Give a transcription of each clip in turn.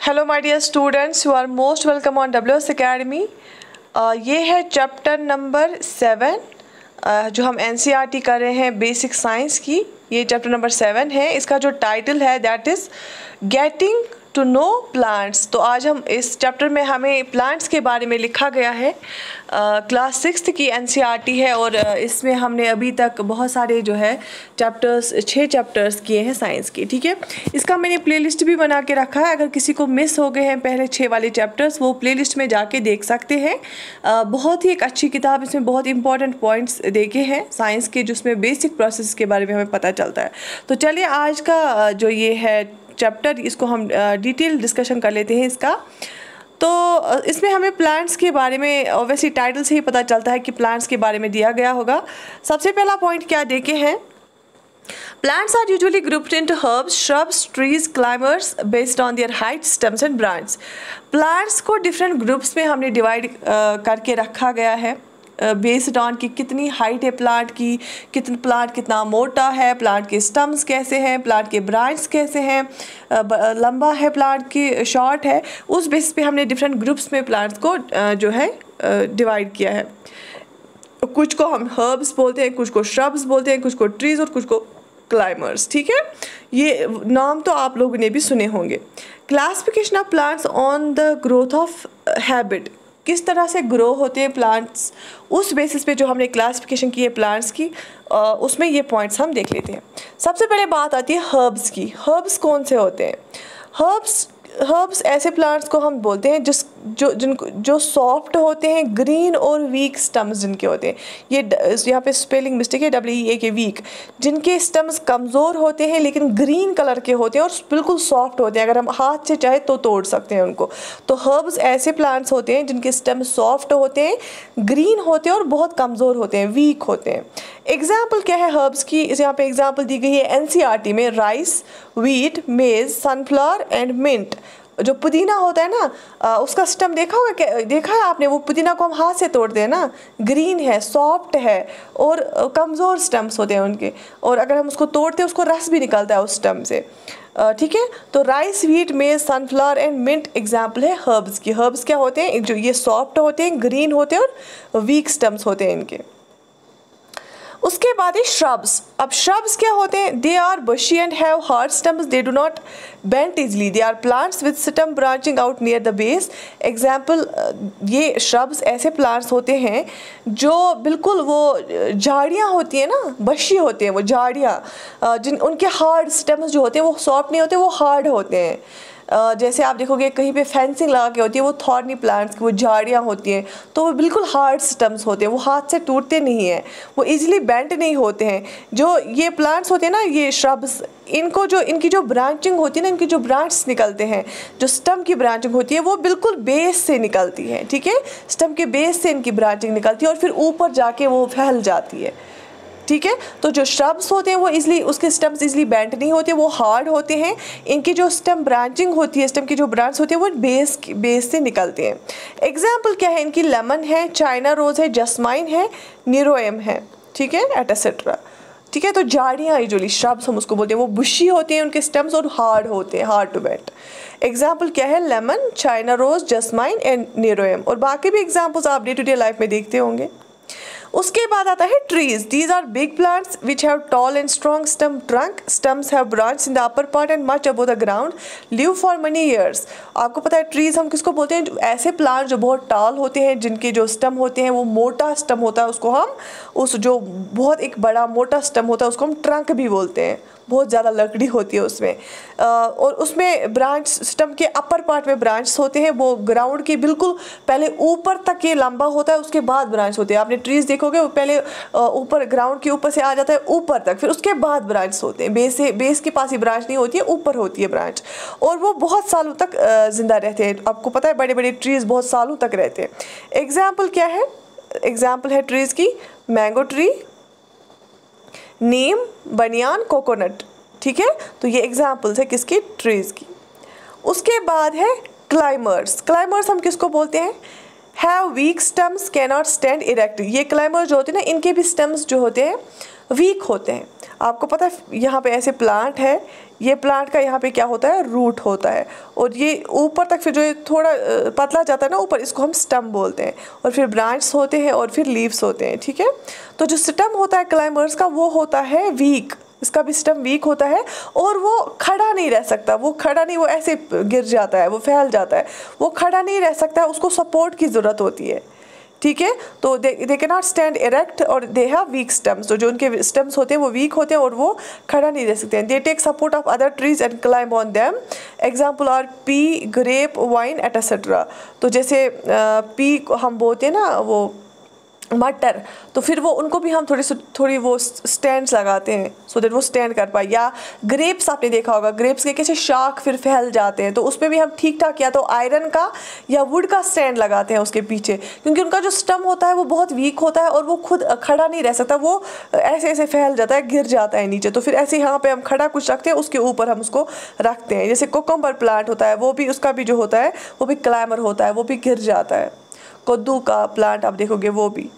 Hello my dear students, you are most welcome on WS Academy। ये है chapter number 7 जो हम NCERT कर रहे हैं बेसिक साइंस की। ये चैप्टर नंबर 7 है। इसका जो टाइटल है that is getting to know plants. तो आज हम इस चैप्टर में हमें प्लांट्स के बारे में लिखा गया है। क्लास 6 की NCERT है और इसमें हमने अभी तक बहुत सारे जो है चैप्टर्स 6 चैप्टर्स किए हैं साइंस के। ठीक है, इसका मैंने प्लेलिस्ट भी बना के रखा है। अगर किसी को मिस हो गए हैं पहले 6 वाले चैप्टर्स, वो प्लेलिस्ट में जाके देख सकते हैं। बहुत ही एक अच्छी किताब, इसमें बहुत इंपॉर्टेंट पॉइंट्स देखे हैं साइंस के, जिसमें बेसिक प्रोसेस के बारे में हमें पता चलता है। तो चलिए आज का जो ये है चैप्टर, इसको हम डिटेल डिस्कशन कर लेते हैं इसका। तो इसमें हमें प्लांट्स के बारे में ऑब्वियसली टाइटल से ही पता चलता है कि प्लांट्स के बारे में दिया गया होगा। सबसे पहला पॉइंट क्या देखे हैं, plants are usually grouped into herbs, shrubs, trees, climbers based on their height, stems and branches। Plants को डिफरेंट ग्रुप्स में हमने डिवाइड करके रखा गया है बेस्ड ऑन कि कितनी हाइट है प्लांट की, प्लांट कितना मोटा है, प्लांट के स्टम्स कैसे हैं, प्लांट के ब्रांच कैसे हैं, लंबा है प्लांट की शॉर्ट है। उस बेसिस पे हमने डिफरेंट ग्रुप्स में प्लांट्स को जो है डिवाइड किया है। कुछ को हम हर्ब्स बोलते हैं, कुछ को श्रब्स बोलते हैं, कुछ को ट्रीज और कुछ को क्लाइमर्स। ठीक है, ये नाम तो आप लोगों ने भी सुने होंगे। Classification of plants on the growth of habit, किस तरह से ग्रो होते हैं प्लांट्स, उस बेसिस पे जो हमने क्लासिफिकेशन की है प्लांट्स की, उसमें ये पॉइंट्स हम देख लेते हैं। सबसे पहले बात आती है हर्ब्स की। हर्ब्स कौन से होते हैं? हर्ब्स ऐसे प्लांट्स को हम बोलते हैं जो सॉफ्ट होते हैं, ग्रीन और वीक स्टम्स जिनके होते हैं। ये यहाँ पे स्पेलिंग मिस्टेक है, WEAK वीक, जिनके स्टम्स कमज़ोर होते हैं लेकिन ग्रीन कलर के होते हैं और बिल्कुल सॉफ्ट होते हैं, अगर हम हाथ से चाहे तो तोड़ सकते हैं उनको। तो हर्ब्स ऐसे प्लांट्स होते हैं जिनके स्टम्स सॉफ्ट होते हैं, ग्रीन होते हैं और बहुत कमज़ोर होते हैं, वीक होते हैं। एग्जाम्पल क्या है हर्ब्स की? यहाँ पे एग्जाम्पल दी गई है NCERT में, राइस, व्हीट, मेज, सनफ्लावर एंड मिंट। जो पुदीना होता है ना, उसका स्टम देखा होगा, देखा है आपने? वो पुदीना को हम हाथ से तोड़ते हैं ना, ग्रीन है, सॉफ्ट है और कमज़ोर स्टम्स होते हैं उनके, और अगर हम उसको तोड़ते हैं उसको रस भी निकलता है उस स्टम से। ठीक है, तो राइस, व्हीट, मेज, सनफ्लावर एंड मिंट एग्जाम्पल है हर्ब्स की। हर्ब्स क्या होते हैं? जो ये सॉफ्ट होते हैं, ग्रीन होते हैं और वीक स्टम्स होते हैं इनके। उसके बाद है श्रब्स। अब श्रब्स क्या होते हैं? They are bushy and have hard stems, they do not bend easily, they are plants with stem branching out near the base। Example, ये श्रब्स ऐसे प्लांट्स होते हैं जो बिल्कुल वो झाड़ियाँ होती हैं ना, बशी होते हैं वो झाड़ियाँ, जिन उनके हार्ड स्टेम्स जो होते हैं वो सॉफ्ट नहीं होते, वो हार्ड होते हैं। जैसे आप देखोगे कहीं पे फेंसिंग लगा के होती है, वो थॉर्नी प्लांट्स की वो झाड़ियाँ होती हैं, तो वो बिल्कुल हार्ड स्टम्स होते हैं, वो हाथ से टूटते नहीं हैं, वो इजीली बेंड नहीं होते हैं। जो ये प्लांट्स होते हैं ना, ये श्रब्स, इनको जो इनकी जो ब्रांचिंग होती है ना, इनकी जो ब्रांच निकलते हैं, जो स्टम की ब्रांचिंग होती है वो बिल्कुल बेस से निकलती है। ठीक है, स्टम के बेस से इनकी ब्रांचिंग निकलती है और फिर ऊपर जाके वो फैल जाती है। ठीक है, तो जो श्रब्स होते हैं वो इजली, उसके स्टम्स इजली बेंड नहीं होते, वो हार्ड होते हैं। इनकी जो स्टम ब्रांचिंग होती है, स्टम की जो ब्रांच होती है वो बेस से निकलते हैं। एग्जाम्पल क्या है इनकी? लेमन है, चाइना रोज है, जस्माइन है, निरोएम है, ठीक है, एटसेट्रा। ठीक है, तो झाड़ियाँ यूजुअली श्रब्स हम उसको बोलते हैं, वो बुशी होते हैं उनके स्टम्स और हार्ड होते हैं, हार्ड टू बेंड। एग्जाम्पल क्या है? Lemon, China rose, jasmine and nerium. और बाकी भी एग्जाम्पल्स आप डे टू डे लाइफ में देखते होंगे। उसके बाद आता है trees. These are big plants which have tall and strong stem trunk, stems have branch in the upper part and much above the ground, live for many years. आपको पता है ट्रीज हम किसको बोलते हैं? ऐसे प्लांट जो बहुत टॉल होते हैं, जिनके जो स्टम होते हैं वो मोटा स्टम होता है, उसको हम जो बहुत एक बड़ा मोटा स्टम होता है उसको हम ट्रंक भी बोलते हैं, बहुत ज़्यादा लकड़ी होती है उसमें। और उसमें ब्रांच, स्टम के अपर पार्ट में ब्रांच होते हैं, वो ग्राउंड के बिल्कुल पहले ऊपर तक ये लंबा होता है, उसके बाद ब्रांच होते हैं। आपने ट्रीज देखोगे वो पहले ऊपर ग्राउंड के ऊपर से आ जाता है ऊपर तक, फिर उसके बाद ब्रांच होते हैं। बेस के पास ही ब्रांच नहीं होती है, ऊपर होती है ब्रांच, और वो बहुत सालों तक जिंदा रहते हैं। आपको पता है बड़े बड़े ट्रीज बहुत सालों तक रहते हैं। एग्जाम्पल क्या है? एग्जाम्पल है ट्रीज की, मैंगो ट्री, नीम, बनियान, कोकोनट। ठीक है, तो ये एग्जाम्पल्स है किसकी? ट्रीज की। उसके बाद है क्लाइमर्स। क्लाइमर्स हम किसको बोलते हैं? Have week stumps, can not stand erect. ये क्लाइमर्स जो होते हैं ना, इनके भी स्टम्स जो होते हैं वीक होते हैं। आपको पता है यहाँ पे ऐसे प्लांट है, ये प्लांट का यहाँ पे क्या होता है, रूट होता है, और ये ऊपर तक फिर जो ये थोड़ा पतला जाता है ना ऊपर, इसको हम स्टम बोलते हैं, और फिर ब्रांच होते हैं और फिर लीव्स होते हैं, ठीक है। तो जो स्टम होता है क्लाइंबर्स का वो होता है वीक, इसका भी स्टम वीक होता है, और वो खड़ा नहीं रह सकता, वो खड़ा नहीं, वो ऐसे गिर जाता है, वो फैल जाता है, वो खड़ा नहीं रह सकता है, उसको सपोर्ट की ज़रूरत होती है, ठीक है। तो they can not stand erect और दे हैव वीक स्टेम्स। तो जो उनके स्टेम्स होते हैं वो वीक होते हैं और वो खड़ा नहीं रह सकते हैं। They take support of other trees and climb on them. Example are pea, grape, vine etcetera. तो जैसे पी को हम बोलते हैं ना वो मटर, तो फिर वो उनको भी हम थोड़ी वो स्टैंड्स लगाते हैं सो दैट वो स्टैंड कर पाए। या ग्रेप्स आपने देखा होगा, ग्रेप्स के कैसे शाख फिर फैल जाते हैं, तो उसमें भी हम ठीक ठाक या तो आयरन का या वुड का स्टैंड लगाते हैं उसके पीछे, क्योंकि उनका जो स्टम होता है वो बहुत वीक होता है और वो खुद खड़ा नहीं रह सकता, वो ऐसे ऐसे फैल जाता है, गिर जाता है नीचे। तो फिर ऐसे यहाँ पे हम खड़ा कुछ रखते हैं, उसके ऊपर हम उसको रखते हैं। जैसे कोकम्बर प्लांट होता है, वो भी उसका भी जो होता है वो भी क्लाइंबर होता है, वो भी गिर जाता है। कद्दू का प्लांट आप देखोगे वो भी।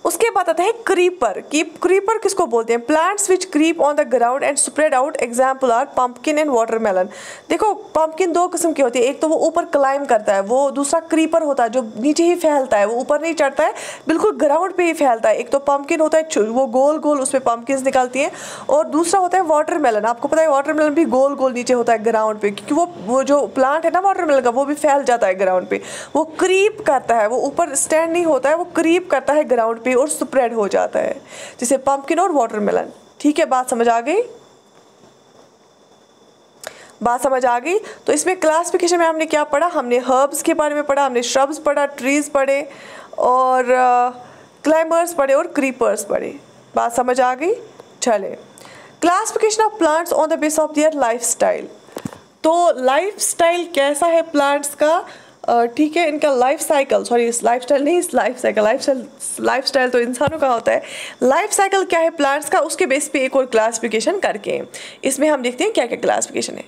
उसके बाद आता है क्रीपर। क्रीपर किसको बोलते हैं? Plants which creep on the ground and spread out. Example are pumpkin and watermelon. देखो पंपकिन दो किस्म की होती है, एक तो वो ऊपर क्लाइम करता है, वो दूसरा क्रीपर होता है जो नीचे ही फैलता है, वो ऊपर नहीं चढ़ता है, बिल्कुल ग्राउंड पे ही फैलता है। एक तो पंपकिन होता है वो गोल गोल उसमें पंपकिन निकलती हैं, और दूसरा होता है वाटरमेलन। आपको पता है वाटरमेलन भी गोल गोल नीचे होता है ग्राउंड पे, क्योंकि वो जो प्लांट है ना वाटरमेलन का वो भी फैल जाता है ग्राउंड पे, वो क्रीप करता है, वो ऊपर स्टैंड नहीं होता है, वो क्रीप करता है ग्राउंड पे और स्प्रेड हो जाता है, जैसे पंपकिन और वाटरमेलन। ठीक है, बात समझ आ गई? बात समझ आ गई। तो इसमें क्लासिफिकेशन में हमने क्या पढ़ा? हमने हर्ब्स के बारे में पढ़ा, हमने श्रब्स पढ़ा, ट्रीज पढ़े, और क्लाइंबर्स पढ़े और क्रीपर्स पढ़े। बात समझ आ गई? चले, classification of plants on the base of their lifestyle. तो लाइफस्टाइल कैसा है प्लांट्स का? ठीक है, इनका लाइफ साइकिल, सॉरी लाइफस्टाइल नहीं, लाइफस्टाइल तो इंसानों का होता है। लाइफ साइकिल क्या है प्लांट्स का, उसके बेस पे एक और क्लासिफिकेशन करके इसमें हम देखते हैं क्या क्या क्लासिफिकेशन है।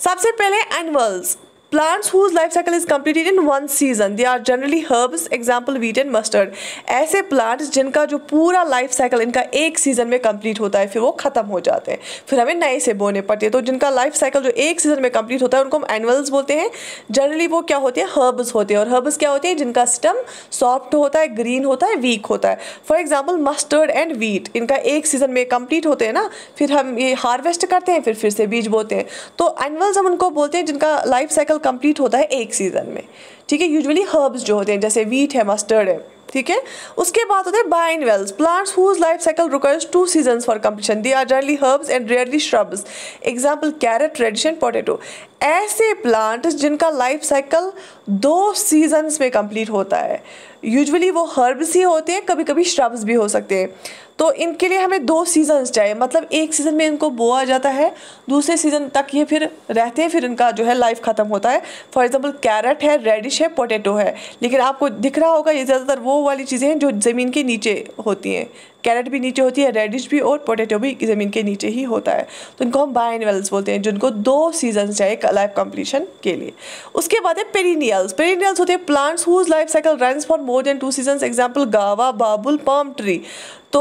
सबसे पहले annuals, plants whose life cycle is completed in one season, they are generally herbs, example wheat and mustard। ऐसे plants जिनका जो पूरा लाइफ साइकिल इनका एक सीजन में कंप्लीट होता है, फिर वो खत्म हो जाते हैं, फिर हमें नए से बोने पड़ते हैं। तो जिनका लाइफ साइकिल जो एक सीजन में कंप्लीट होता है उनको हम एनुअल्स बोलते हैं। जनरली वो क्या होते हैं? हर्ब्स होते हैं। और हर्ब्स क्या होते हैं? जिनका स्टेम सॉफ्ट होता है, ग्रीन होता है, वीक होता है। For example mustard and wheat, इनका एक सीजन में कंप्लीट होते हैं ना, फिर हम ये हार्वेस्ट करते हैं, फिर से बीज बोते हैं। तो एनुअल्स हम उनको बोलते हैं जिनका लाइफ साइकिल कंप्लीट होता है एक सीजन में। ठीक है, यूजुअली हर्ब्स जो होते हैं जैसे वीट है, मस्टर्ड है। ठीक है, उसके बाद होते हैं biennials, plants whose life cycle requires 2 seasons for completion, they are generally herbs and rarely shrubs. Example carrot, radish and potato. ऐसे प्लांट्स जिनका लाइफ साइकिल 2 सीजन्स में कंप्लीट होता है, यूजुअली वो हर्ब्स ही होते हैं, कभी कभी श्रब्स भी हो सकते हैं। तो इनके लिए हमें 2 सीजन्स चाहिए, मतलब एक सीज़न में इनको बोआ जाता है, दूसरे सीज़न तक ये फिर रहते हैं, फिर इनका जो है लाइफ ख़त्म होता है। फॉर एग्जांपल कैरेट है, रेडिश है, पोटैटो है। लेकिन आपको दिख रहा होगा ये ज़्यादातर वो वाली चीज़ें हैं जो ज़मीन के नीचे होती हैं। कैरेट भी नीचे होती है, रेडिश भी, और पोटैटो भी ज़मीन के नीचे ही होता है। तो इनको हम बाइनवेल्स बोलते हैं, जिनको 2 सीजन चाहिए लाइफ कंप्लीशन के लिए। उसके बाद है पेरिनियल्स। पेरिनियल्स होते हैं plants whose life cycle runs for more than 2 seasons. Example guava, babul, palm tree. तो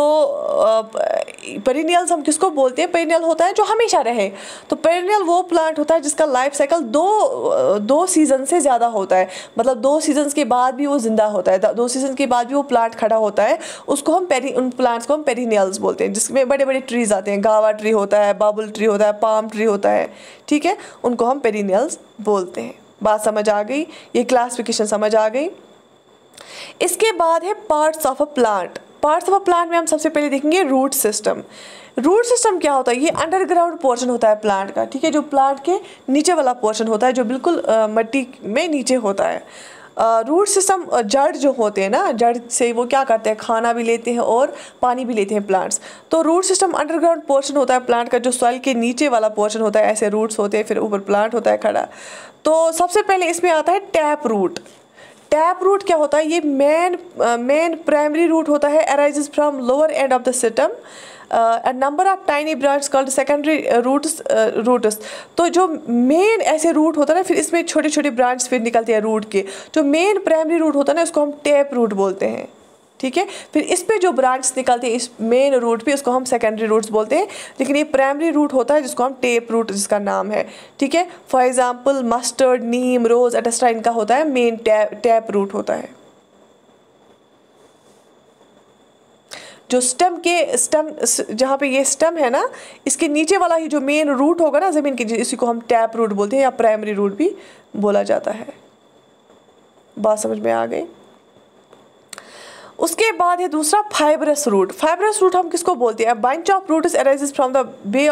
पेरिनियल्स हम किसको बोलते हैं? पेरिनियल होता है जो हमेशा रहे। तो पेरिनियल वो प्लांट होता है जिसका लाइफ साइकिल 2 सीजन से ज़्यादा होता है, मतलब 2 सीजन्स के बाद भी वो जिंदा होता है, 2 सीजन के बाद भी वो प्लांट खड़ा होता है, उसको हम उन प्लांट्स को हम पेरिनियल्स बोलते हैं, जिसमें बड़े बड़े ट्रीज आते हैं। गावा ट्री होता है, बाबुल ट्री होता है, पाम ट्री होता है। ठीक है, उनको हम पेरिनियल्स बोलते हैं। बात समझ आ गई? ये क्लासिफिकेशन समझ आ गई। इसके बाद है parts of a plant. Parts of a plant में हम सबसे पहले देखेंगे रूट सिस्टम। रूट सिस्टम क्या होता है? ये अंडरग्राउंड पोर्शन होता है प्लांट का। ठीक है, जो प्लांट के नीचे वाला पोर्शन होता है, जो बिल्कुल मिट्टी में नीचे होता है। रूट सिस्टम, जड़ जो होते हैं ना, जड़ से वो क्या करते हैं? खाना भी लेते हैं और पानी भी लेते हैं प्लांट्स। तो रूट सिस्टम अंडरग्राउंड पोर्शन होता है प्लांट का, जो सॉइल के नीचे वाला पोर्शन होता है। ऐसे रूट्स होते हैं, फिर ऊपर प्लांट होता है खड़ा। तो सबसे पहले इसमें आता है टैप रूट। टैप रूट क्या होता है? ये मेन प्राइमरी रूट होता है, arises from lower end of the stem. a number of tiny branches called secondary roots। तो जो मेन ऐसे रूट होता है ना, फिर इसमें छोटे छोटे ब्रांच फिर निकलते हैं रूट के। जो मेन प्राइमरी रूट होता है ना, उसको हम टैप रूट बोलते हैं। ठीक है। फिर इस पे जो ब्रांच निकलती है इस मेन रूट पे, उसको हम सेकेंडरी रूट्स बोलते हैं, लेकिन ये प्राइमरी रूट होता है जिसको हम टेप रूट जिसका नाम है, ठीक है। फॉर एग्जांपल मस्टर्ड, नीम, रोज, एटस्ट्रा इनका होता है मेन टैप रूट होता है। जो स्टेम जहाँ पे ये स्टेम है ना, इसके नीचे वाला ही जो मेन रूट होगा ना ज़मीन के, इसी को हम टैप रूट बोलते हैं या प्राइमरी रूट भी बोला जाता है। बात समझ में आ गई। उसके बाद है दूसरा फाइब्रस रूट। फाइब्रस रूट हम किसको बोलते हैं? Bunch of roots arises from the base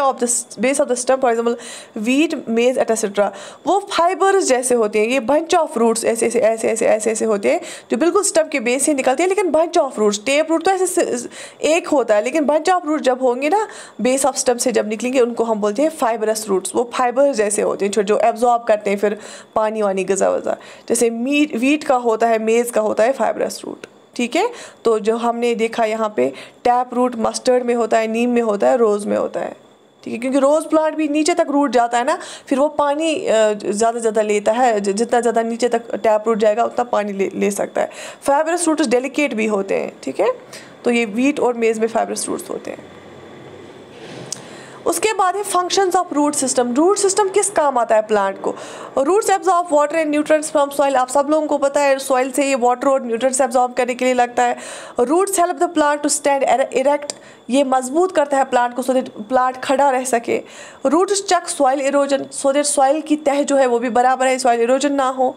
of the stem, for example wheat, maize etcetera. वो फाइबर्स जैसे होते हैं, ये बंच ऑफ रूट्स ऐसे ऐसे ऐसे ऐसे ऐसे ऐसे होते हैं जो बिल्कुल स्टेम के बेस से निकलते हैं, लेकिन bunch of roots, tap root तो ऐसे एक होता है, लेकिन बंच ऑफ रूट जब होंगे ना बेस ऑफ स्टेम से जब निकलेंगे उनको हम बोलते हैं फाइबरस रूट्स। वो फाइबर जैसे होते हैं जो एब्जॉर्ब करते हैं फिर पानी वानी गज़ा वज़ा, जैसे वीट का होता है, मेज का होता है फाइबरस रूट, ठीक है। तो जो हमने देखा यहाँ पे टैप रूट मस्टर्ड में होता है, नीम में होता है, रोज़ में होता है, ठीक है, क्योंकि रोज़ प्लांट भी नीचे तक रूट जाता है ना, फिर वो पानी ज़्यादा लेता है, जितना ज़्यादा नीचे तक टैप रूट जाएगा उतना पानी ले सकता है। फाइबरस रूट्स डेलिकेट भी होते हैं, ठीक है। तो ये वीट और मेज़ में फाइबरस रूट्स होते हैं। उसके बाद है functions of root system. Root system किस काम आता है प्लांट को? Roots absorb water and nutrients from soil. आप सब लोगों को पता है सॉइल से ये वाटर और न्यूट्रिएंट्स एब्जॉर्ब करने के लिए लगता है। Roots help the plant to stand erect. ये मजबूत करता है प्लांट को सो दैट प्लांट खड़ा रह सके। Roots check soil erosion so that soil की तह जो है वो भी बराबर है, सॉइल इरोजन ना हो।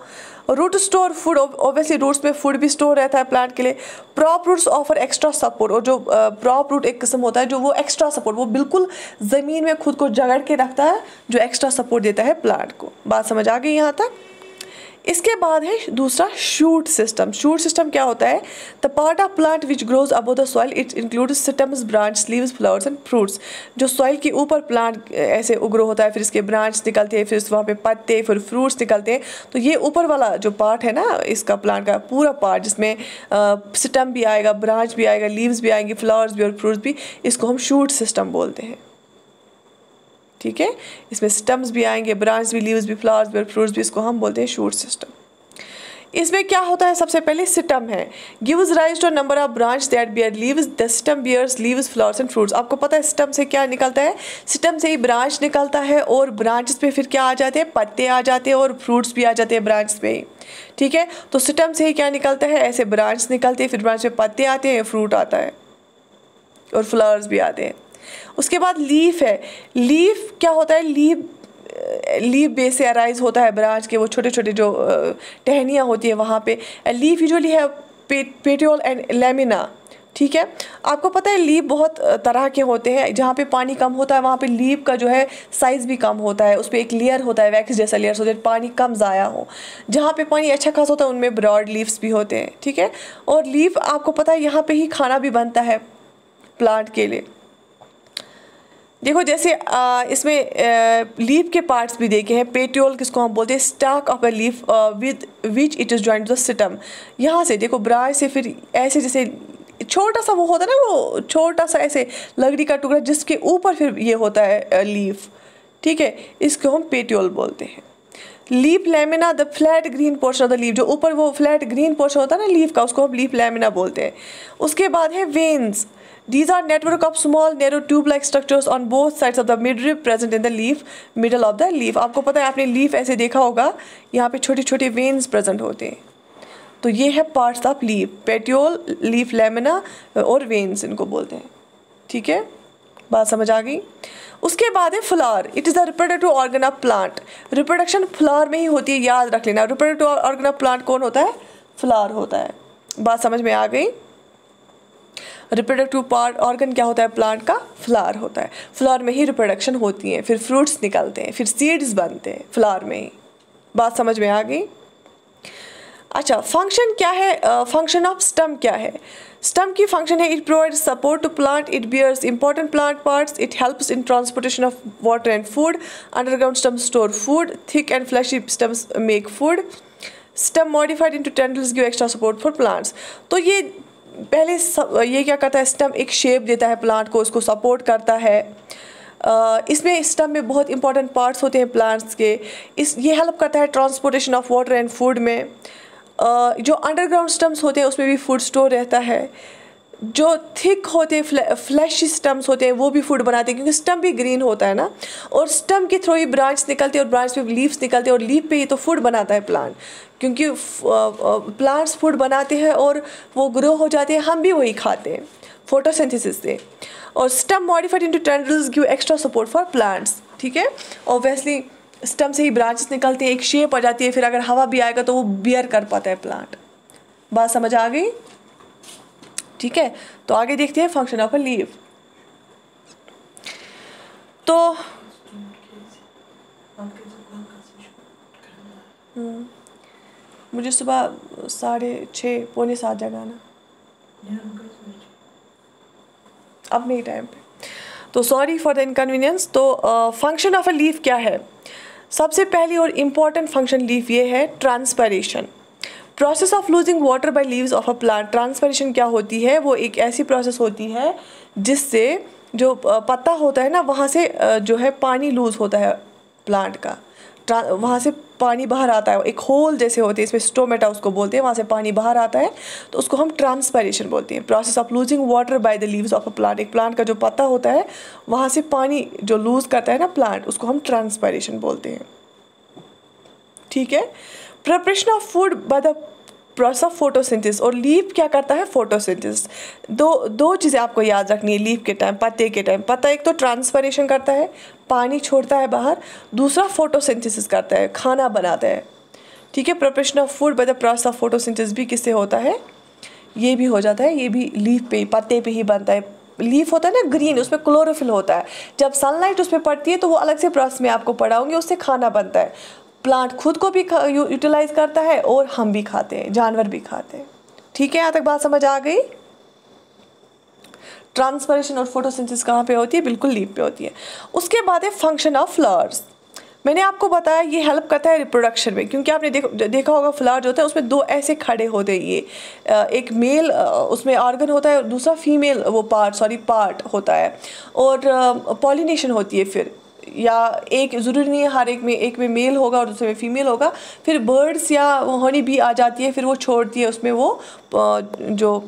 Root store food, obviously roots में फूड भी स्टोर रहता है प्लांट के लिए। Prop roots offer extra support, और जो प्रॉप रूट एक किस्म होता है जो वो एक्स्ट्रा सपोर्ट, वो बिल्कुल ज़मीन में खुद को जगड़ के रखता है, जो एक्स्ट्रा सपोर्ट देता है प्लांट को। बात समझ आ गई यहाँ तक? इसके बाद है दूसरा शूट सिस्टम। शूट सिस्टम क्या होता है? The part of plant which grows above the soil, it includes stems, branch, leaves, flowers and fruits. जो सॉइल के ऊपर प्लांट ऐसे उग्रो होता है, फिर इसके ब्रांच निकलते हैं, फिर वहाँ पे पत्ते, फिर फ्रूट्स निकलते हैं। तो ये ऊपर वाला जो पार्ट है ना इसका प्लांट का पूरा पार्ट, जिसमें स्टेम भी आएगा, ब्रांच भी आएगा, लीव्स भी आएंगे, फ्लावर्स भी और फ्रूट्स भी, इसको हम शूट सिस्टम बोलते हैं, ठीक है। इसमें स्टेम्स भी आएंगे, ब्रांच भी, लीव्स भी, फ्लावर्स भी और फ्रूट्स भी, इसको हम बोलते हैं शूट सिस्टम। इसमें क्या होता है? सबसे पहले स्टेम है, gives rise to number of branch that bear leaves, the stem bears leaves, flowers and fruits. आपको पता है स्टेम से क्या निकलता है? स्टेम से ही ब्रांच निकलता है, और ब्रांचेस पे फिर क्या आ जाते हैं? पत्ते आ जाते हैं, और फ्रूट्स भी आ जाते हैं ब्रांच पे ही, ठीक है। तो स्टेम से ही क्या निकलता है? ऐसे ब्रांच निकलते हैं, फिर ब्रांच पे पत्ते आते हैं, फ्रूट आता है और फ्लावर्स भी आते हैं। उसके बाद लीफ है। लीफ क्या होता है? लीफ बेस से अराइज होता है ब्रांच के, वो छोटे छोटे जो टहनियाँ होती है वहाँ पे। लीफ यूजुअली है पेटियोल एंड लेमिना, ठीक है। आपको पता है लीफ बहुत तरह के होते हैं, जहाँ पे पानी कम होता है वहाँ पे लीफ का जो है साइज़ भी कम होता है, उस पर एक लेयर होता है वैक्स जैसा लेयर, सो दैट पानी कम ज़ाया हो। जहाँ पे पानी अच्छा खासा होता है उनमें ब्रॉड लीव्स भी होते हैं, ठीक है। और लीफ आपको पता है यहाँ पे ही खाना भी बनता है प्लांट के लिए। देखो जैसे इसमें लीफ के पार्ट्स भी देखे हैं। पेटियोल किसको हम बोलते हैं? Stalk of a leaf with which it is joint to the stem. यहाँ से देखो ब्रांच से फिर ऐसे जैसे छोटा सा वो होता है ना, वो छोटा सा ऐसे लकड़ी का टुकड़ा जिसके ऊपर फिर ये होता है लीफ, ठीक है, इसको हम पेटियोल बोलते हैं। Leaf lamina, the flat green portion of the leaf, जो ऊपर वो फ्लैट ग्रीन पोर्शन होता है ना लीफ का, उसको हम लीफ लैमिना बोलते हैं। उसके बाद है veins. These are network of small narrow tube-like structures on both sides of the midrib present in the leaf, middle of the leaf। आपको पता है, आपने लीफ ऐसे देखा होगा, यहाँ पे छोटे छोटे वेन्स प्रेजेंट होते हैं। तो ये है parts of leaf, petiole, leaf lamina और वेन्स इनको बोलते हैं, ठीक है। बात समझ आ गई? उसके बाद है flower. It is the reproductive organ of plant. Reproduction flower में ही होती है, याद रख लेना। रिप्रोडक्टिव ऑर्गन ऑफ प्लांट कौन होता है? फ्लावर होता है। बात समझ में आ गई? रिप्रोडक्टिव पार्ट ऑर्गन क्या होता है प्लांट का? फ्लावर होता है। फ्लावर में ही रिप्रोडक्शन होती है, फिर फ्रूट्स निकलते हैं, फिर सीड्स बनते हैं फ्लावर में ही। बात समझ में आ गई? अच्छा, फंक्शन क्या है? फंक्शन ऑफ स्टम क्या है? स्टम की फंक्शन है, it provides support to plant, it bears important plant parts, it helps in transportation of water and food, underground stem store food, thick and fleshy stems make food, stem modified into tendrils give extra support for plants. तो ये पहले ये क्या करता है? स्टम एक shape देता है प्लांट को, उसको सपोर्ट करता है। इसमें स्टम में बहुत इंपॉर्टेंट पार्ट्स होते हैं प्लांट्स के। ये हेल्प करता है transportation of water and food में, जो अंडरग्राउंड स्टम्स होते हैं उसमें भी फूड स्टोर रहता है। जो थिक होते हैं फ्लैशी स्टम्स होते हैं वो भी फूड बनाते हैं, क्योंकि स्टम भी ग्रीन होता है ना, और स्टम के थ्रू ही ब्रांच निकलते हैं और ब्रांच पे लीव्स निकलते हैं और लीफ पे ही तो फूड बनाता है प्लांट, क्योंकि प्लांट्स फूड बनाते हैं और वो ग्रो हो जाते हैं, हम भी वही खाते हैं फोटोसिंथेसिस से। और stem modified into tendrils give extra support for plants, ठीक है। ऑब्वियसली स्टम से ही ब्रांचेस निकलते हैं, एक शेप आ जाती है, फिर अगर हवा भी आएगा तो वो बियर कर पाता है प्लांट। बात समझ आ गई, ठीक है। तो आगे देखते हैं फंक्शन ऑफ अ लीव। तो मुझे सुबह 6:30 पौने 7 जगाना, अब नहीं टाइम पे, तो सॉरी फॉर द इनकन्वीनियंस। तो फंक्शन ऑफ अ लीफ क्या है? सबसे पहली और इम्पॉर्टेंट फंक्शन लीफ ये है transpiration. Process of losing water by leaves of a plant. Transpiration क्या होती है? वो एक ऐसी प्रोसेस होती है जिससे जो पत्ता होता है ना, वहाँ से जो है पानी लूज होता है प्लांट का, वहाँ से पानी बाहर आता है, एक होल जैसे होते हैं, इसमें स्टोमेटा उसको बोलते हैं, वहाँ से पानी बाहर आता है, तो उसको हम ट्रांसपरेशन बोलते हैं। Process of losing water by the leaves of a plant. एक प्लांट का जो पत्ता होता है वहाँ से पानी जो लूज करता है ना प्लांट, उसको हम ट्रांसपरेशन बोलते हैं, ठीक है। Preparation of food by the process of photosynthesis. और लीफ क्या करता है? फोटोसिंथेसिस। दो चीज़ें आपको याद रखनी है लीफ के टाइम, पत्ते के टाइम। पत्ता एक तो ट्रांसपरेशन करता है, पानी छोड़ता है बाहर, दूसरा फोटोसिंथेसिस करता है, खाना बनाता है, ठीक है। Preparation of food by the process of photosynthesis भी किससे होता है? ये भी हो जाता है, ये भी लीफ पे, पत्ते पे ही बनता है। लीफ होता है ना ग्रीन, उसमें क्लोरोफिल होता है, जब सनलाइट उस पर पड़ती है तो वो अलग से प्रोसेस में आपको पढ़ाऊंगी, उससे खाना बनता है। प्लांट खुद को भी यूटिलाइज करता है और हम भी खाते हैं, जानवर भी खाते हैं, ठीक है। यहाँ तक बात समझ आ गई? ट्रांसपरेशन और फोटोसिंथेसिस कहाँ पे होती है? बिल्कुल लीफ पे होती है। उसके बाद है फंक्शन ऑफ फ्लावर्स। मैंने आपको बताया ये हेल्प करता है रिप्रोडक्शन में, क्योंकि आपने देखा होगा फ्लावर जो होता है उसमें 2 ऐसे खड़े होते हैं, ये एक मेल उसमें ऑर्गन होता है और दूसरा फीमेल वो पार्ट होता है, और पॉलिनेशन होती है फिर, या एक ज़रूरी नहीं है हर एक में मेल होगा और दूसरे में फीमेल होगा, फिर बर्ड्स या हनी भी आ जाती है, फिर वो छोड़ती है उसमें वो जो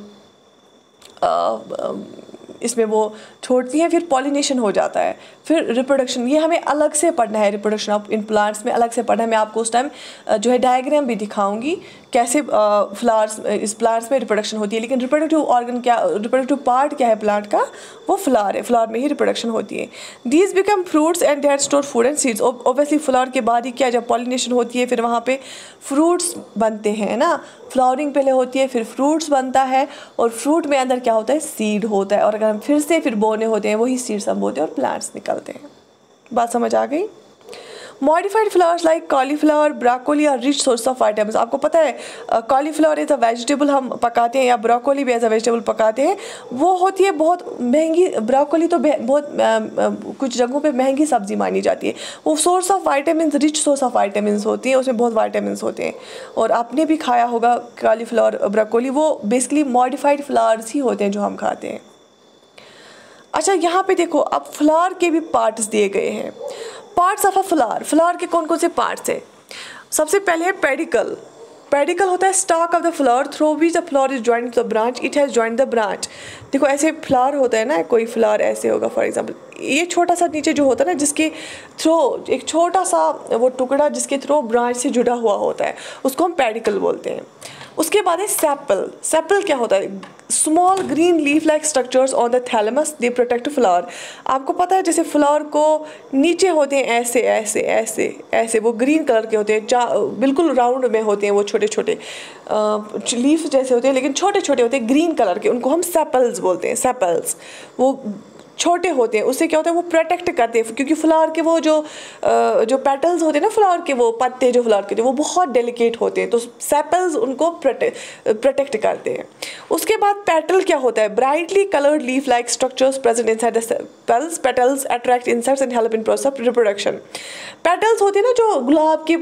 इसमें वो छोड़ती हैं, फिर पॉलिनेशन हो जाता है, फिर रिप्रोडक्शन। ये हमें अलग से पढ़ना है, रिप्रोडक्शन ऑफ इन प्लांट्स में अलग से पढ़ना है। मैं आपको उस टाइम जो है डायग्राम भी दिखाऊंगी कैसे फ्लावर्स इस प्लांट्स में रिप्रोडक्शन होती है। लेकिन रिप्रोडक्टिव ऑर्गन क्या, रिप्रोडक्टिव पार्ट क्या है प्लांट का? वो फ्लावर है, फ्लावर में ही रिप्रोडक्शन होती है। These become fruits and that store food and seeds. Obviously flower के बाद ही क्या, जब पॉलिनेशन होती है फिर वहाँ पे फ्रूट्स बनते हैं ना, फ्लावरिंग पहले होती है फिर फ्रूट्स बनता है, और फ्रूट में अंदर क्या होता है? सीड होता है, और अगर हम फिर से बोने होते हैं वही सीड्स हम बोते हैं और प्लांट्स निकलते हैं। बात समझ आ गई? Modified flowers like cauliflower, broccoli are rich source of vitamins. आपको पता है कॉलीफ्लावर एज अ वेजिटेबल हम पकाते हैं, या ब्रोकोली भी एज अ वेजिटेबल पकाते हैं, वो होती है बहुत महंगी। ब्रोकोली तो बहुत कुछ जगहों पे महंगी सब्जी मानी जाती है। वो source of vitamins, rich source of vitamins होती है, उसमें बहुत विटामिन्स होते हैं। और आपने भी खाया होगा कॉलीफ्लावर, ब्रोकोली, वो बेसिकली मॉडिफाइड फ्लावर्स ही होते हैं जो हम खाते हैं। अच्छा, यहाँ पे देखो, अब फ्लावर के भी पार्ट्स दिए गए हैं। Parts of a flower. Flower के कौन कौन से पार्ट्स हैं? सबसे पहले है पेडिकल। पेडिकल होता है stalk of the flower through which the flower is joined to the branch, it has joined the branch. देखो ऐसे फ्लावर होता है ना, कोई फ्लावर ऐसे होगा फॉर एग्जांपल, ये छोटा सा नीचे जो होता है ना, जिसके थ्रू एक छोटा सा वो टुकड़ा जिसके थ्रू ब्रांच से जुड़ा हुआ होता है, उसको हम पेडिकल बोलते हैं। उसके बाद है सेपल। सेपल क्या होता है? Small green leaf like structures on the thalamus, they protect flower. आपको पता है जैसे फ्लावर को नीचे होते हैं ऐसे ऐसे ऐसे ऐसे, वो ग्रीन कलर के होते हैं, बिल्कुल राउंड में होते हैं, वो छोटे छोटे लीफ जैसे होते हैं लेकिन छोटे छोटे होते हैं ग्रीन कलर के, उनको हम सेपल्स बोलते हैं। सेपल्स वो छोटे होते हैं, उससे क्या होता है? वो प्रोटेक्ट करते हैं, क्योंकि फ्लावर के वो जो पेटल्स होते हैं ना, फ्लावर के वो पत्ते जो फ्लावर के थे वो बहुत डेलिकेट होते हैं, तो सेपल्स उनको प्रोटेक्ट करते हैं। उसके बाद पेटल क्या होता है? Brightly coloured leaf like structures present inside the sepals. Petals attract insects and help in process of reproduction. Petals होते हैं ना जो गुलाब के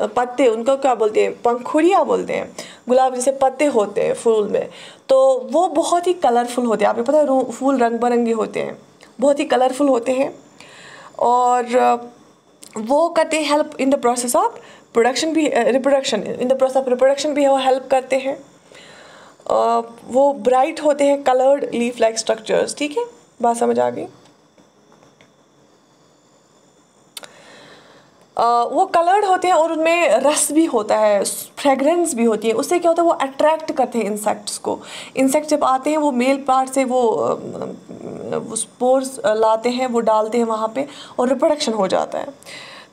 पत्ते, उनको क्या बोलते हैं? पंखुड़ियाँ बोलते हैं। गुलाब जैसे पत्ते होते हैं फूल में, तो वो बहुत ही कलरफुल होते हैं। आपको पता है फूल रंग बिरंगे होते हैं, बहुत ही कलरफुल होते हैं। और वो करते हैं help in the process of production भी, reproduction, in the process of reproduction भी वो हेल्प करते हैं। वो ब्राइट होते हैं, कलर्ड लीफ लाइक स्ट्रक्चर्स। ठीक है, बात समझ आ गई। वो कलर्ड होते हैं और उनमें रस भी होता है, फ्रेगरेंस भी होती है। उससे क्या होता है, वो अट्रैक्ट करते हैं इंसेक्ट्स को। इंसेक्ट जब आते हैं वो मेल पार्ट से वो स्पोर्स लाते हैं, वो डालते हैं वहाँ पे और रिप्रोडक्शन हो जाता है।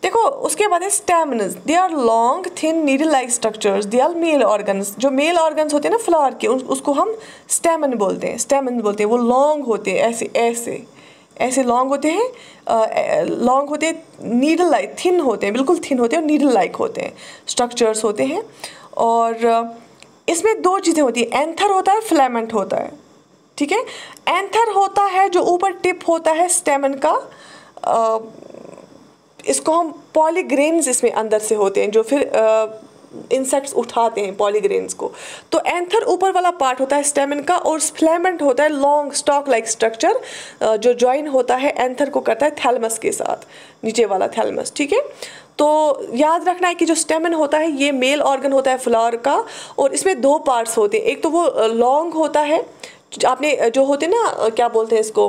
देखो उसके बाद है stamens, they are long thin needle like structures, they are male organs. जो मेल ऑर्गन्स होते हैं ना फ्लावर के, उसको हम स्टेमन बोलते हैं, स्टेमन बोलते हैं। वो लॉन्ग होते हैं, ऐसे ऐसे ऐसे लॉन्ग होते हैं, लॉन्ग होते हैं, नीडल लाइक थिन होते हैं, बिल्कुल थिन होते हैं और नीडल लाइक होते हैं, स्ट्रक्चर्स होते हैं। और इसमें दो चीज़ें होती हैं, एंथर होता है, फिलामेंट होता है। ठीक है, एंथर होता है जो ऊपर टिप होता है स्टेमन का, इसको हम पॉलीग्रेन्स इसमें अंदर से होते हैं जो फिर इंसेक्ट्स उठाते हैं पॉलीग्रेन्स को। तो एंथर ऊपर वाला पार्ट होता है स्टेमन का, और फिलामेंट होता है लॉन्ग स्टॉक लाइक स्ट्रक्चर जो ज्वाइन होता है एंथर को करता है थैलमस के साथ, नीचे वाला थैलमस। ठीक है, तो याद रखना है कि जो स्टेमन होता है ये मेल ऑर्गन होता है फ्लावर का, और इसमें दो पार्ट्स होते हैं। एक तो वो लॉन्ग होता है, आपने जो होते हैं ना, क्या बोलते हैं इसको,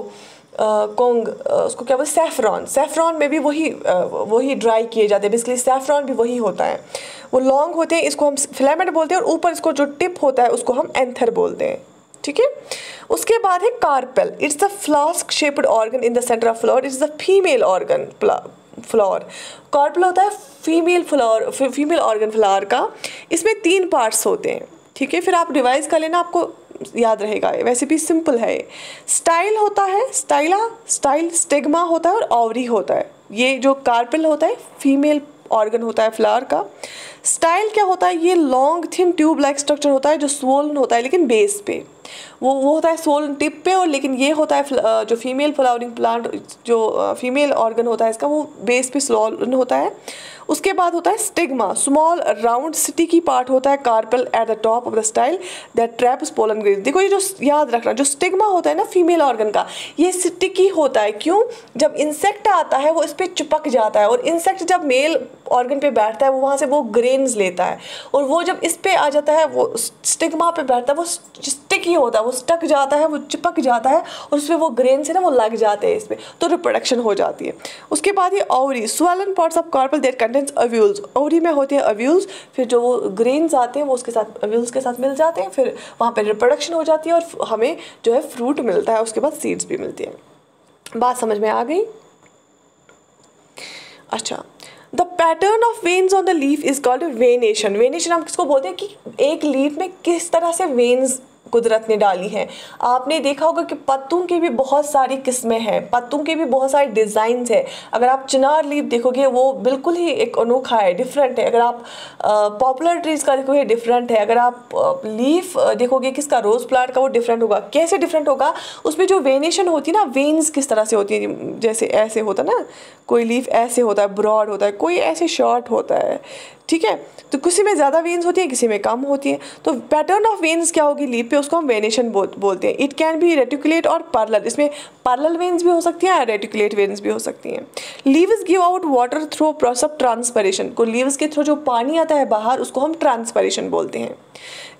कोंग, उसको क्या बोलते हैं, सैफरॉन। सैफरॉन में भी वही ड्राई किए जाते हैं, बेसिकली सैफरॉन भी वही होता है। वो लॉन्ग होते हैं, इसको हम फिलामेंट बोलते हैं, और ऊपर इसको जो टिप होता है उसको हम एंथर बोलते हैं। ठीक है, उसके बाद है carpel, it's the flask shaped organ in the centre of flower, it's the female organ flower. Carpel होता है female flower, female organ flower का। इसमें 3 पार्ट्स होते हैं। ठीक है, फिर आप रिवाइज कर लेना, आपको याद रहेगा, वैसे भी सिंपल है। स्टाइल होता है, स्टाइल, स्टिग्मा होता है और ओवरी होता है। ये जो कार्पेल होता है फीमेल ऑर्गन होता है फ्लावर का। स्टाइल क्या होता है, ये long thin tube like structure होता है जो स्वोलन होता है, लेकिन बेस पे वो होता है स्वोलन टिप पे, और लेकिन ये होता है जो फीमेल फ्लावरिंग प्लांट, जो फीमेल ऑर्गन होता है इसका, वो बेस पे स्वोलन होता है। उसके बाद होता है stigma, small round sticky part होता है carpel at the top of the style that traps pollen grain. देखो ये जो याद रखना, जो स्टिग्मा होता है ना फीमेल ऑर्गन का, ये स्टिकी होता है। क्यों? जब इंसेक्ट आता है वो इस पर चिपक जाता है, और इंसेक्ट जब मेल ऑर्गन पे बैठता है वो वहाँ से वो ग्रेन्स लेता है, और वो जब इस पे आ जाता है, वो स्टिग्मा पे बैठता है, वो स्टिकी होता है, वो स्टक जाता है, वो चिपक जाता है, और उसमें वो ग्रेन से ना वो लग जाते हैं इस पर, तो रिप्रोडक्शन हो जाती है। उसके बाद ये ovary, swollen parts of carpel that contains ovules. Ovary में होते हैं ओव्यूल्स, फिर जो वो ग्रेन्स आते हैं वो उसके साथ ओव्यूल्स के साथ मिल जाते हैं, फिर वहाँ पर रिप्रोडक्शन हो जाती है और हमें जो है फ्रूट मिलता है, उसके बाद सीड्स भी मिलती है। बात समझ में आ गई? अच्छा, the pattern of veins on the leaf is called venation. Venation हम किसको बोलते हैं कि एक लीफ में किस तरह से वेन्स कुदरत ने डाली हैं। आपने देखा होगा कि पत्तों की भी बहुत सारी किस्में हैं, पत्तों के भी बहुत सारे डिज़ाइंस हैं। अगर आप चिनार लीफ देखोगे वो बिल्कुल ही एक अनोखा है, डिफरेंट है। अगर आप पॉपुलर ट्रीज़ का देखोगे डिफरेंट है। अगर आप लीफ देखोगे किसका, रोज़ प्लांट का, वो डिफरेंट होगा। कैसे डिफरेंट होगा? उसमें जो वेनेशन होती है ना, वेन्स किस तरह से होती है, जैसे ऐसे होता ना, कोई लीफ ऐसे होता है, ब्रॉड होता है, कोई ऐसे शॉर्ट होता है। ठीक है, तो किसी में ज़्यादा वेन्स होती है, किसी में कम होती है। तो पैटर्न ऑफ वेन्स क्या होगी लीफ पे, उसको हम वेनेशन बोलते हैं। इट कैन बी रेटिकुलेट और पैरेलल, इसमें पैरेलल वेन्स भी हो सकती हैं, रेटिकुलेट वेन्स भी हो सकती हैं। Leaves give out water through process of transpiration, को लीव्स के थ्रू जो पानी आता है बाहर उसको हम ट्रांसपरेशन बोलते हैं।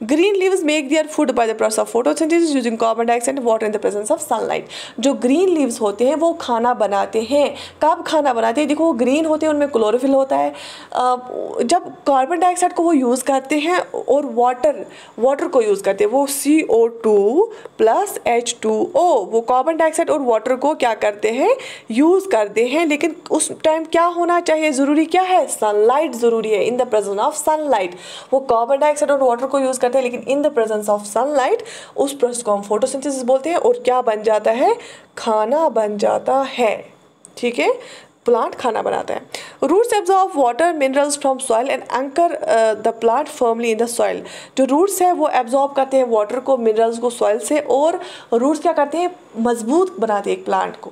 Green leaves make their food by the process of photosynthesis using carbon dioxide and water in the presence of sunlight. जो ग्रीन लीव्स होते हैं वो खाना बनाते हैं। कब खाना बनाते हैं? देखो वो ग्रीन होते हैं, उनमें क्लोरोफिल होता है। जब कार्बन डाइऑक्साइड को वो यूज़ करते हैं और वाटर को यूज़ करते हैं, वो CO2 प्लस H2O, वो कार्बन डाइऑक्साइड और वाटर को क्या करते हैं, यूज़ करते हैं। लेकिन उस टाइम क्या होना चाहिए, ज़रूरी क्या है, सनलाइट ज़रूरी है। In the presence of sunlight वो कार्बन डाइऑक्साइड और वाटर को यूज़ करते हैं, लेकिन in the presence of sunlight उस प्रोसेस को हम फोटोसिंथेसिस बोलते हैं, और क्या बन जाता है, खाना बन जाता है। ठीक है, प्लांट खाना बनाता है। Roots absorb water minerals from soil and anchor the plant firmly in the soil. जो रूट्स है वो एब्जॉर्ब करते हैं वाटर को, मिनरल्स को सॉइल से, और रूट्स क्या करते हैं, मजबूत बनाते हैं एक प्लांट को।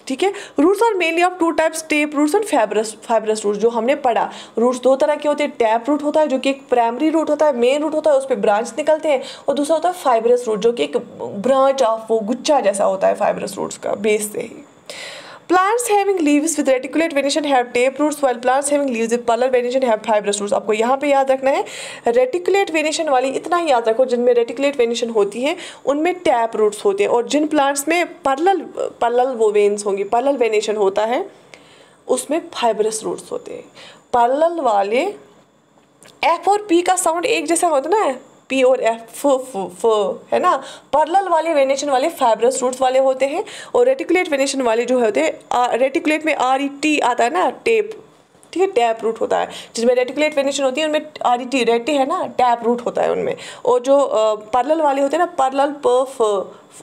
ठीक है, roots are mainly of 2 types, tap roots and fibrous roots. जो हमने पढ़ा, रूट्स 2 तरह के होते हैं। टैप रूट होता है जो कि एक प्राइमरी रूट होता है, मेन रूट होता है, उस पर ब्रांच निकलते हैं, और दूसरा होता है फाइब्रस रूट जो कि एक ब्रांच ऑफ वो गुच्छा जैसा होता है फाइब्रस रूट्स का, बेस से ही। Plants having leaves with reticulate venation have tap roots while plants having leaves with parallel venation have fibrous roots. आपको यहाँ पे याद रखना है रेटिकुलेट वेनेशन वाली इतना ही याद रखो, जिनमें रेटिकुलेट वेनेशन होती है उनमें टैप रूट्स होते हैं, और जिन प्लांट्स में पैरेलल वो वेन्स होंगी, पैरेलल वेनेशन होता है, उसमें फाइब्रस रूट्स होते हैं। पैरेलल वाले एफ और पी का साउंड एक जैसा होता है ना, पी और एफ है ना। पैरेलल वाले वेनेशन वाले फाइब्रस रूट्स वाले होते हैं, और रेटिकुलेट वेनेशन वाले जो होते हैं, रेटिकुलेट में RET आता है ना, टेप, ठीक है, टैप रूट होता है। जिसमें रेटिकुलेट वेनेशन होती है उनमें RET रेटी है ना, टैप रूट होता है उनमें। और जो पैरेलल वाले होते हैं ना, पैरेलल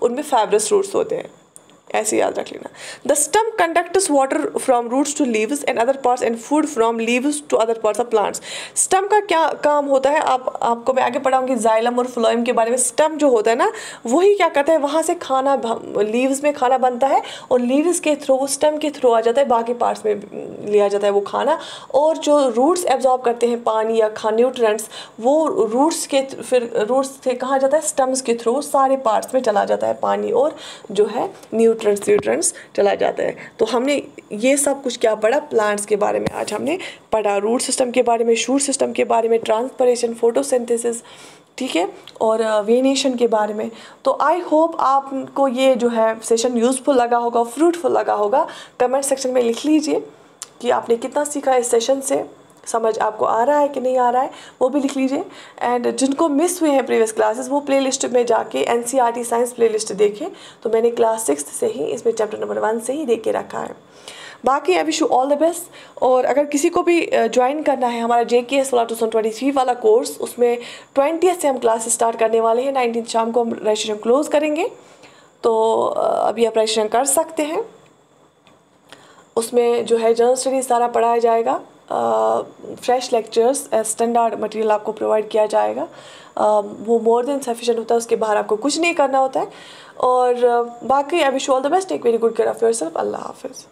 उनमें फाइब्रस रूट्स होते हैं, ऐसे याद रख लेना। The stem conducts water from roots to leaves and other parts and food from leaves to other parts of plants. Stem का क्या काम होता है, आपको मैं आगे पढ़ाऊंगी जाइलम और फ्लोएम के बारे में। स्टम जो होता है ना, वही क्या करता है, वहाँ से खाना लीव्स में खाना बनता है, और लीव्स के थ्रू, स्टम के थ्रू आ जाता है, बाकी पार्ट्स में लिया जाता है वो खाना। और जो रूट्स एब्जॉर्ब करते हैं पानी या न्यूट्रिएंट्स, वो रूट्स के फिर रूट्स से कहाँ जाता है, स्टम्स के थ्रू सारे पार्ट्स में चला जाता है पानी, और जो है न्यूट्रिएंट्स चला जाता है। तो हमने ये सब कुछ क्या पढ़ा, प्लांट्स के बारे में आज हमने पढ़ा, रूट सिस्टम के बारे में, शूट सिस्टम के बारे में, ट्रांसपिरेशन, फोटोसिंथेसिस, ठीक है, और वेनेशन के बारे में। तो आई होप आपको ये जो है सेशन यूज़फुल लगा होगा, फ्रूटफुल लगा होगा। कमेंट सेक्शन में लिख लीजिए कि आपने कितना सीखा इस सेशन से, समझ आपको आ रहा है कि नहीं आ रहा है, वो भी लिख लीजिए। एंड जिनको मिस हुए हैं प्रीवियस क्लासेस, वो प्लेलिस्ट में जाके NCERT साइंस प्लेलिस्ट देखें। तो मैंने क्लास 6 से ही, इसमें चैप्टर नंबर 1 से ही दे के रखा है। बाकी I wish you all the best. और अगर किसी को भी ज्वाइन करना है हमारा JKS वाला 2023 वाला कोर्स, उसमें 20th से हम क्लास स्टार्ट करने वाले हैं। 19 शाम को हम रजिस्ट्रेशन क्लोज करेंगे, तो अभी आप रजिस्ट्रेशन कर सकते हैं। उसमें जो है जनरल स्टडीज़ सारा पढ़ाया जाएगा, फ्रेश लेक्चर्स, स्टैंडर्ड मटेरियल आपको प्रोवाइड किया जाएगा। वो मोर देन सफिशिएंट होता है, उसके बाहर आपको कुछ नहीं करना होता है। और बाकी I wish you all the best, take very good care of yourself. अल्लाह हाफिज़।